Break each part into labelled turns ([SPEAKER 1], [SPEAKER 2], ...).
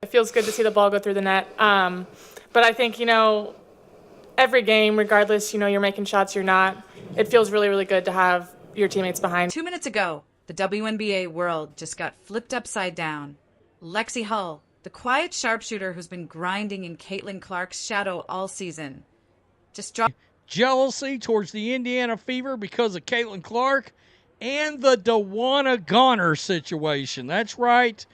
[SPEAKER 1] It feels good to see the ball go through the net. But I think, every game, regardless, you're making shots, you're not, it feels really, really good to have your teammates behind.
[SPEAKER 2] 2 minutes ago, the WNBA world just got flipped upside down. Lexie Hull, the quiet sharpshooter who's been grinding in Caitlin Clark's shadow all season, just dropped
[SPEAKER 3] jealousy towards the Indiana Fever because of Caitlin Clark and the DeWanna Bonner situation. That's right.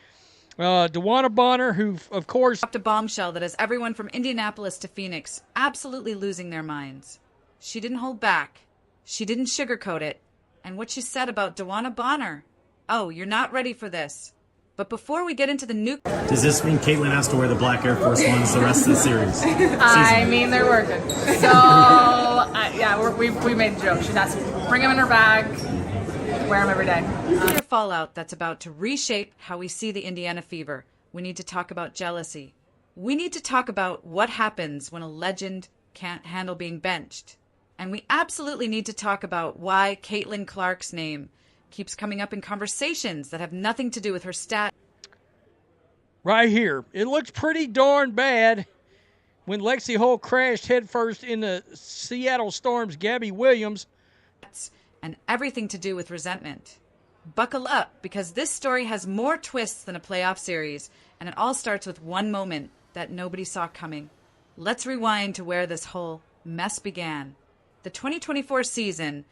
[SPEAKER 3] DeWanna Bonner, who, of course,
[SPEAKER 2] dropped a bombshell that has everyone from Indianapolis to Phoenix absolutely losing their minds. She didn't hold back. She didn't sugarcoat it. And what she said about DeWanna Bonner. Oh, you're not ready for this. But before we get into the new...
[SPEAKER 4] Does this mean Caitlin has to wear the black Air Force Ones the rest of the series?
[SPEAKER 5] I mean, they're working. So, we made a joke. She has to bring them in her bag, wear them every day.
[SPEAKER 2] Fallout that's about to reshape how we see the Indiana Fever. We need to talk about jealousy. We need to talk about what happens when a legend can't handle being benched. And we absolutely need to talk about why Caitlin Clark's name keeps coming up in conversations that have nothing to do with her stat.
[SPEAKER 3] Right here. It looks pretty darn bad when Lexie Hull crashed headfirst into Seattle Storm's Gabby Williams.
[SPEAKER 2] And everything to do with resentment. Buckle up, because this story has more twists than a playoff series, and it all starts with one moment that nobody saw coming. Let's rewind to where this whole mess began. The 2024 season.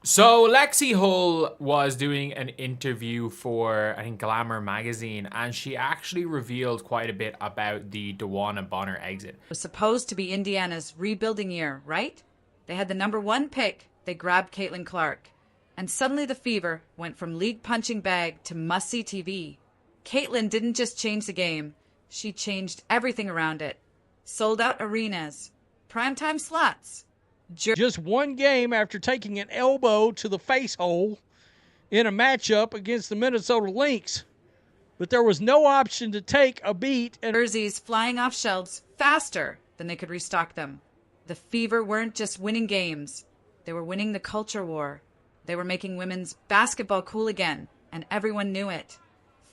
[SPEAKER 6] So Lexie Hull was doing an interview for, I think, Glamour Magazine, and she actually revealed quite a bit about the DeWanna Bonner exit.
[SPEAKER 2] Was supposed to be Indiana's rebuilding year, right? They had the #1 pick. They grabbed Caitlin Clark. And suddenly the Fever went from league punching bag to must-see TV. Caitlin didn't just change the game. She changed everything around it. Sold out arenas. Primetime slots.
[SPEAKER 3] Just one game after taking an elbow to the face hole in a matchup against the Minnesota Lynx. But there was no option to take a beat. And
[SPEAKER 2] jerseys flying off shelves faster than they could restock them. The Fever weren't just winning games. They were winning the culture war. They were making women's basketball cool again, and everyone knew it.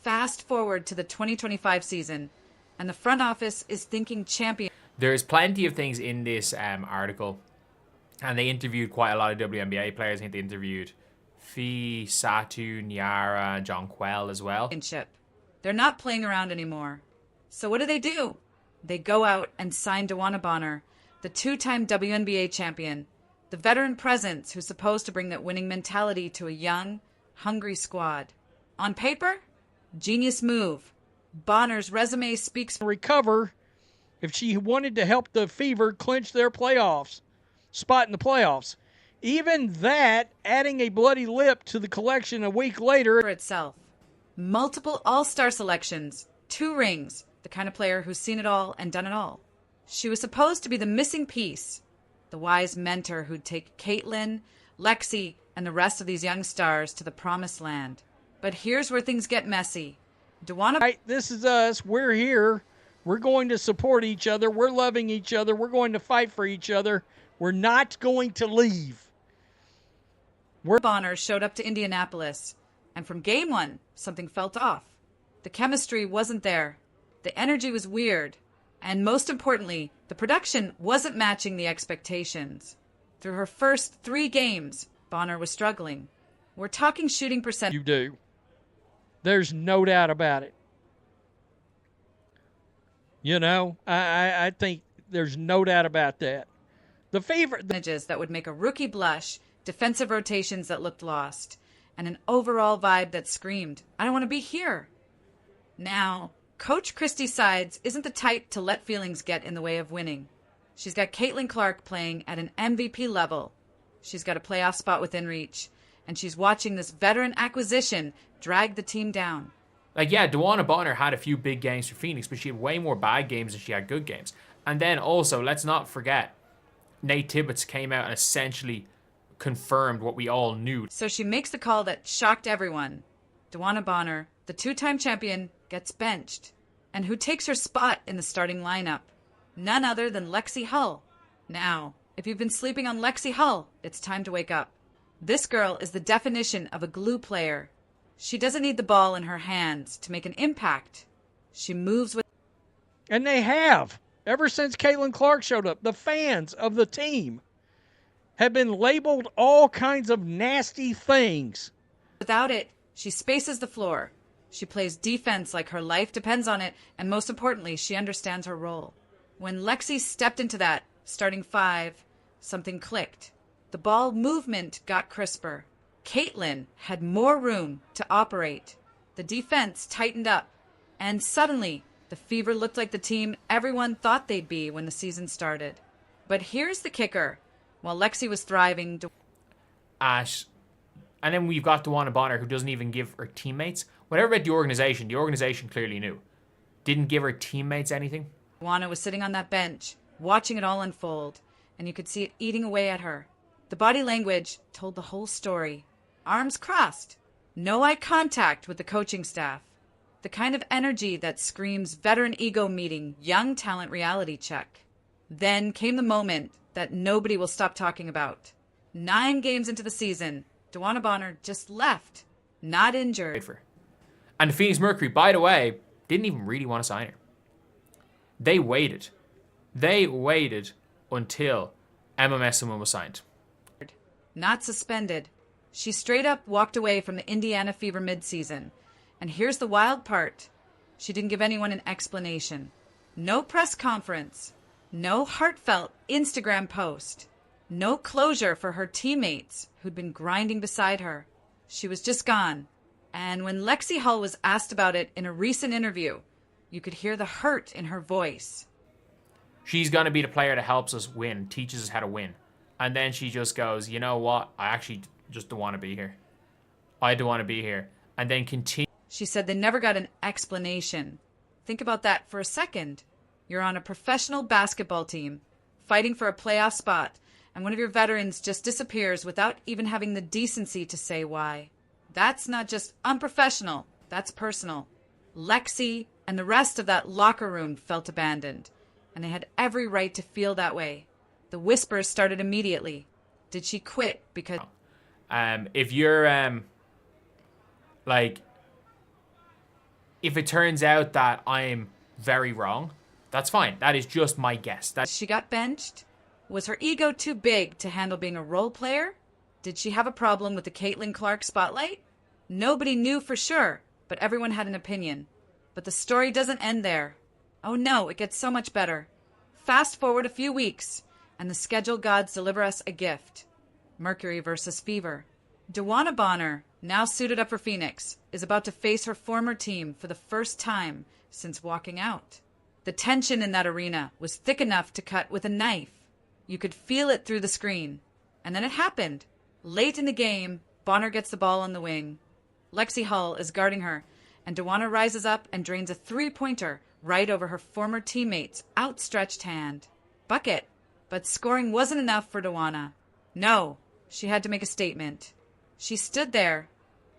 [SPEAKER 2] Fast forward to the 2025 season, and the front office is thinking champion.
[SPEAKER 6] There's plenty of things in this article, and they interviewed quite a lot of WNBA players. I think they interviewed Fee, Satu, Nyara, Jonquel as well.
[SPEAKER 2] They're not playing around anymore. So what do? They go out and sign DeWanna Bonner, the 2-time WNBA champion, the veteran presence who's supposed to bring that winning mentality to a young, hungry squad. On paper, genius move. Bonner's resume speaks.
[SPEAKER 3] Recover if she wanted to help the Fever clinch their spot in the playoffs. Even that, adding a bloody lip to the collection a week later.
[SPEAKER 2] For itself. Multiple all-star selections, 2 rings, the kind of player who's seen it all and done it all. She was supposed to be the missing piece. The wise mentor who'd take Caitlin, Lexie, and the rest of these young stars to the promised land. But here's where things get messy. DeWanna...
[SPEAKER 3] Right, this is us. We're here. We're going to support each other. We're loving each other. We're going to fight for each other. We're not going to leave.
[SPEAKER 2] Bonner showed up to Indianapolis, and from game 1, something felt off. The chemistry wasn't there. The energy was weird. And most importantly, the production wasn't matching the expectations. Through her first 3 games, Bonner was struggling. We're talking shooting percent.
[SPEAKER 3] You do. There's no doubt about it. I think there's no doubt about that. The favorite
[SPEAKER 2] images that would make a rookie blush, defensive rotations that looked lost, and an overall vibe that screamed, I don't want to be here. Now, Coach Christie Sides isn't the type to let feelings get in the way of winning. She's got Caitlin Clark playing at an MVP level. She's got a playoff spot within reach. And she's watching this veteran acquisition drag the team down.
[SPEAKER 6] DeWanna Bonner had a few big games for Phoenix, but she had way more bad games than she had good games. And then also, let's not forget, Nate Tibbetts came out and essentially confirmed what we all knew.
[SPEAKER 2] So she makes the call that shocked everyone. DeWanna Bonner, the 2-time champion, gets benched. And who takes her spot in the starting lineup? None other than Lexie Hull. Now, if you've been sleeping on Lexie Hull, it's time to wake up. This girl is the definition of a glue player. She doesn't need the ball in her hands to make an impact. She moves with
[SPEAKER 3] And they have. Ever since Caitlin Clark showed up, the fans of the team have been labeled all kinds of nasty things.
[SPEAKER 2] Without it, she spaces the floor. She plays defense like her life depends on it, and most importantly, she understands her role. When Lexie stepped into that starting five, something clicked. The ball movement got crisper. Caitlin had more room to operate. The defense tightened up, and suddenly the Fever looked like the team everyone thought they'd be when the season started. But here's the kicker. While Lexie was thriving,
[SPEAKER 6] And then we've got DeWanna Bonner, who doesn't even give her teammates. Whatever about the organization clearly knew. Didn't give her teammates anything.
[SPEAKER 2] DeWanna was sitting on that bench, watching it all unfold, and you could see it eating away at her. The body language told the whole story. Arms crossed. No eye contact with the coaching staff. The kind of energy that screams veteran ego meeting young talent reality check. Then came the moment that nobody will stop talking about. 9 games into the season, DeWanna Bonner just left, not injured.
[SPEAKER 6] And the Phoenix Mercury, by the way, didn't even really want to sign her. They waited. They waited until MMA someone was signed.
[SPEAKER 2] Not suspended. She straight up walked away from the Indiana Fever midseason. And here's the wild part. She didn't give anyone an explanation. No press conference. No heartfelt Instagram post. No closure for her teammates who'd been grinding beside her. She was just gone. And when Lexie Hull was asked about it in a recent interview, you could hear the hurt in her voice.
[SPEAKER 6] She's going to be the player that helps us win, teaches us how to win. And then she just goes, you know what? I actually just don't want to be here. I don't want to be here. And then continue.
[SPEAKER 2] She said they never got an explanation. Think about that for a second. You're on a professional basketball team, fighting for a playoff spot, and one of your veterans just disappears without even having the decency to say why. That's not just unprofessional, that's personal. Lexie and the rest of that locker room felt abandoned, and they had every right to feel that way. The whispers started immediately. Did she quit because...
[SPEAKER 6] If you're, if it turns out that I'm very wrong, that's fine. That is just my guess.
[SPEAKER 2] She got benched? Was her ego too big to handle being a role player? Did she have a problem with the Caitlin Clark spotlight? Nobody knew for sure, but everyone had an opinion. But the story doesn't end there. Oh no, it gets so much better. Fast forward a few weeks, and the schedule gods deliver us a gift. Mercury versus Fever. DeWanna Bonner, now suited up for Phoenix, is about to face her former team for the first time since walking out. The tension in that arena was thick enough to cut with a knife. You could feel it through the screen. And then it happened. Late in the game, Bonner gets the ball on the wing. Lexie Hull is guarding her, and DeWanna rises up and drains a three-pointer right over her former teammate's outstretched hand. Bucket. But scoring wasn't enough for DeWanna. No, she had to make a statement. She stood there,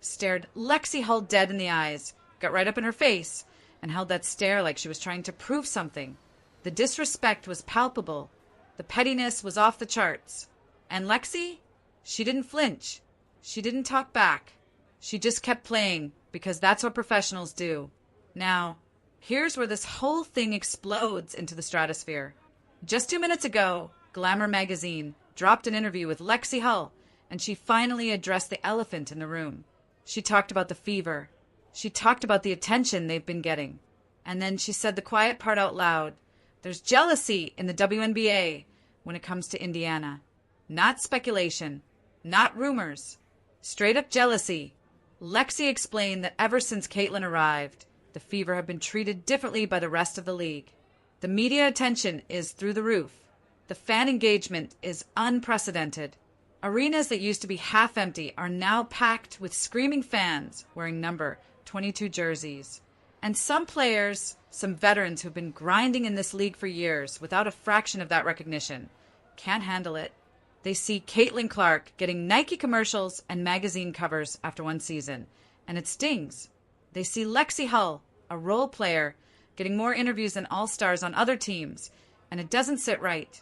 [SPEAKER 2] stared Lexie Hull dead in the eyes, got right up in her face, and held that stare like she was trying to prove something. The disrespect was palpable. The pettiness was off the charts. And Lexie? She didn't flinch. She didn't talk back. She just kept playing, because that's what professionals do. Now, here's where this whole thing explodes into the stratosphere. Just 2 minutes ago, Glamour Magazine dropped an interview with Lexie Hull, and she finally addressed the elephant in the room. She talked about the Fever. She talked about the attention they've been getting. And then she said the quiet part out loud. There's jealousy in the WNBA when it comes to Indiana. Not speculation. Not rumors. Straight up jealousy. Lexie explained that ever since Caitlin arrived, the Fever have been treated differently by the rest of the league. The media attention is through the roof. The fan engagement is unprecedented. Arenas that used to be half empty are now packed with screaming fans wearing number 22 jerseys. And some players, some veterans who've been grinding in this league for years without a fraction of that recognition, can't handle it. They see Caitlin Clark getting Nike commercials and magazine covers after one season, and it stings. They see Lexie Hull, a role player, getting more interviews than all-stars on other teams, and it doesn't sit right.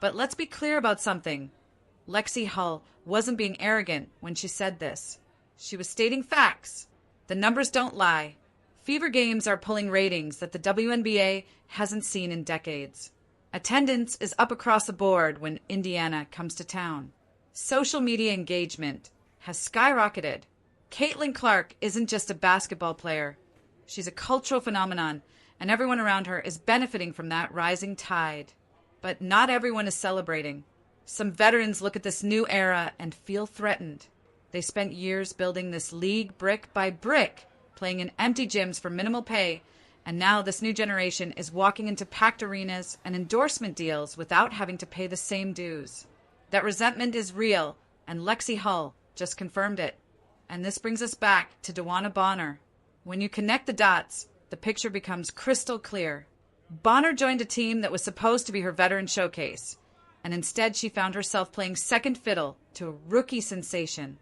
[SPEAKER 2] But let's be clear about something. Lexie Hull wasn't being arrogant when she said this. She was stating facts. The numbers don't lie. Fever games are pulling ratings that the WNBA hasn't seen in decades. Attendance is up across the board when Indiana comes to town. Social media engagement has skyrocketed. Caitlin Clark isn't just a basketball player. She's a cultural phenomenon, and everyone around her is benefiting from that rising tide. But not everyone is celebrating. Some veterans look at this new era and feel threatened. They spent years building this league brick by brick, playing in empty gyms for minimal pay, and now this new generation is walking into packed arenas and endorsement deals without having to pay the same dues. That resentment is real, and Lexie Hull just confirmed it. And this brings us back to DeWanna Bonner. When you connect the dots, the picture becomes crystal clear. Bonner joined a team that was supposed to be her veteran showcase, and instead she found herself playing second fiddle to a rookie sensation.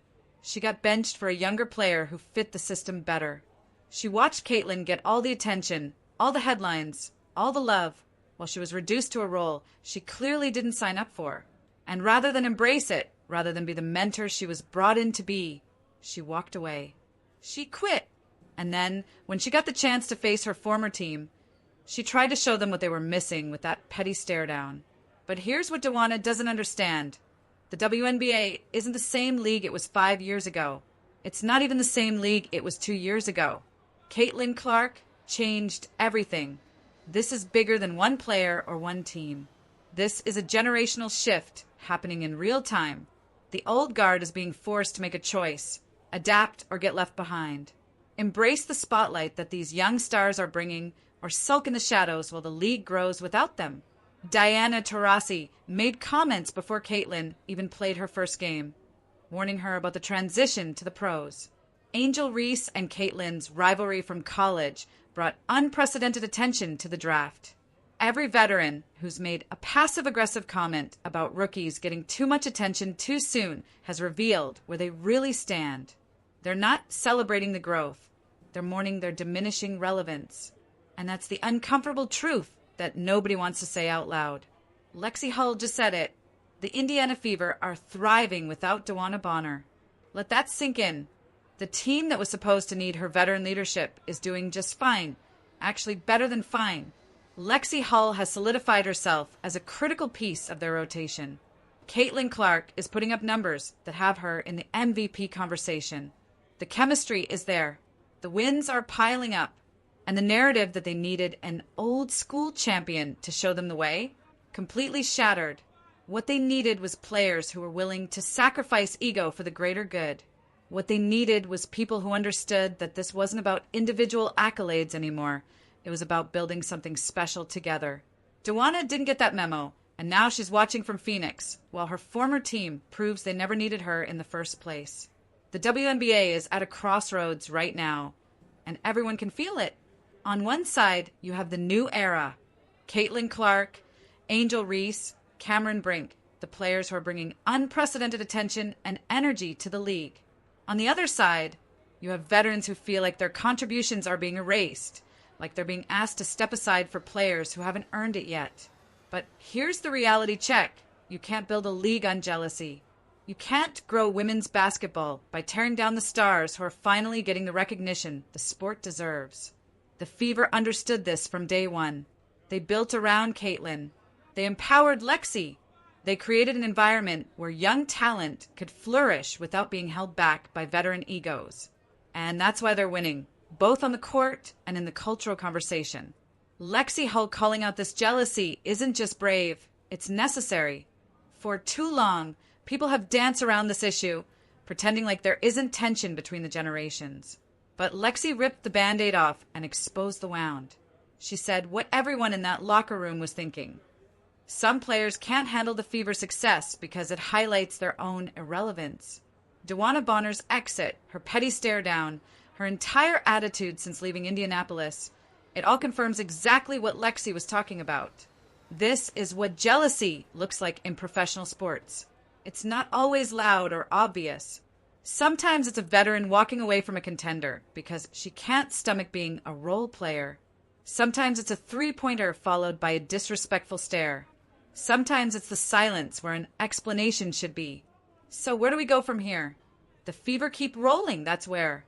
[SPEAKER 2] She got benched for a younger player who fit the system better. She watched Caitlin get all the attention, all the headlines, all the love, while she was reduced to a role she clearly didn't sign up for. And rather than embrace it, rather than be the mentor she was brought in to be, she walked away. She quit. And then, when she got the chance to face her former team, she tried to show them what they were missing with that petty stare down. But here's what DeWanna doesn't understand. The WNBA isn't the same league it was 5 years ago. It's not even the same league it was 2 years ago. Caitlin Clark changed everything. This is bigger than one player or one team. This is a generational shift happening in real time. The old guard is being forced to make a choice, adapt or get left behind. Embrace the spotlight that these young stars are bringing, or sulk in the shadows while the league grows without them. Diana Taurasi made comments before Caitlin even played her first game, warning her about the transition to the pros. Angel Reese and Caitlin's rivalry from college brought unprecedented attention to the draft. Every veteran who's made a passive-aggressive comment about rookies getting too much attention too soon has revealed where they really stand. They're not celebrating the growth. They're mourning their diminishing relevance. And that's the uncomfortable truth that nobody wants to say out loud. Lexie Hull just said it. The Indiana Fever are thriving without DeWanna Bonner. Let that sink in. The team that was supposed to need her veteran leadership is doing just fine. Actually, better than fine. Lexie Hull has solidified herself as a critical piece of their rotation. Caitlin Clark is putting up numbers that have her in the MVP conversation. The chemistry is there. The wins are piling up. And the narrative that they needed an old school champion to show them the way completely shattered. What they needed was players who were willing to sacrifice ego for the greater good. What they needed was people who understood that this wasn't about individual accolades anymore. It was about building something special together. DeWanna didn't get that memo, and now she's watching from Phoenix, while her former team proves they never needed her in the first place. The WNBA is at a crossroads right now, and everyone can feel it. On one side, you have the new era. Caitlin Clark, Angel Reese, Cameron Brink, the players who are bringing unprecedented attention and energy to the league. On the other side, you have veterans who feel like their contributions are being erased, like they're being asked to step aside for players who haven't earned it yet. But here's the reality check. You can't build a league on jealousy. You can't grow women's basketball by tearing down the stars who are finally getting the recognition the sport deserves. The Fever understood this from day one. They built around Caitlin. They empowered Lexie. They created an environment where young talent could flourish without being held back by veteran egos. And that's why they're winning, both on the court and in the cultural conversation. Lexie Hull calling out this jealousy isn't just brave, it's necessary. For too long, people have danced around this issue, pretending like there isn't tension between the generations. But Lexie ripped the Band-Aid off and exposed the wound. She said what everyone in that locker room was thinking. Some players can't handle the Fever's success because it highlights their own irrelevance. DeWanna Bonner's exit, her petty stare down, her entire attitude since leaving Indianapolis, it all confirms exactly what Lexie was talking about. This is what jealousy looks like in professional sports. It's not always loud or obvious. Sometimes it's a veteran walking away from a contender because she can't stomach being a role player. Sometimes it's a three-pointer followed by a disrespectful stare. Sometimes it's the silence where an explanation should be. So where do we go from here? The Fever keep rolling, that's where.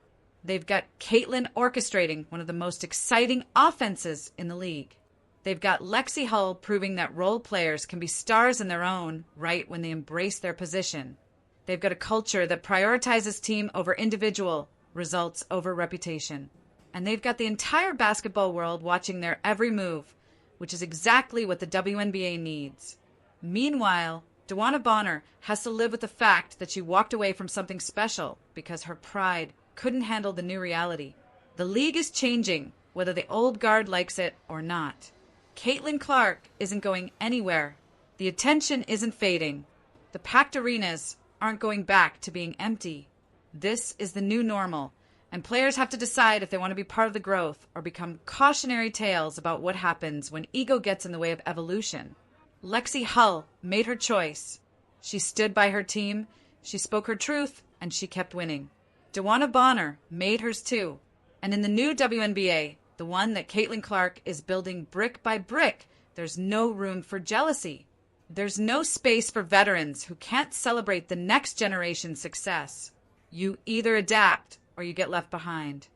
[SPEAKER 2] They've got Caitlin orchestrating one of the most exciting offenses in the league. They've got Lexie Hull proving that role players can be stars in their own right when they embrace their position. They've got a culture that prioritizes team over individual, results over reputation. And they've got the entire basketball world watching their every move, which is exactly what the WNBA needs. Meanwhile, DeWanna Bonner has to live with the fact that she walked away from something special because her pride couldn't handle the new reality. The league is changing, whether the old guard likes it or not. Caitlin Clark isn't going anywhere. The attention isn't fading. The packed arenas aren't going back to being empty. This is the new normal, and players have to decide if they want to be part of the growth or become cautionary tales about what happens when ego gets in the way of evolution. Lexie Hull made her choice. She stood by her team, she spoke her truth, and she kept winning. DeWanna Bonner made hers too. And in the new WNBA, the one that Caitlin Clark is building brick by brick, there's no room for jealousy. There's no space for veterans who can't celebrate the next generation's success. You either adapt or you get left behind.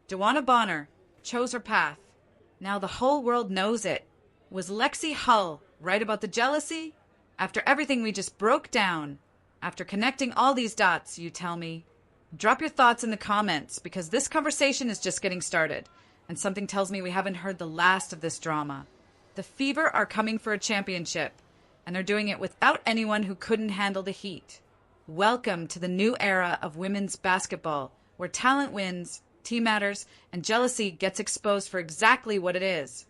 [SPEAKER 2] DeWanna Bonner chose her path. Now the whole world knows it. Was Lexie Hull right about the jealousy? After everything we just broke down, after connecting all these dots, you tell me. Drop your thoughts in the comments because this conversation is just getting started, and something tells me we haven't heard the last of this drama. The Fever are coming for a championship, and they're doing it without anyone who couldn't handle the heat. Welcome to the new era of women's basketball, where talent wins, team matters, and jealousy gets exposed for exactly what it is,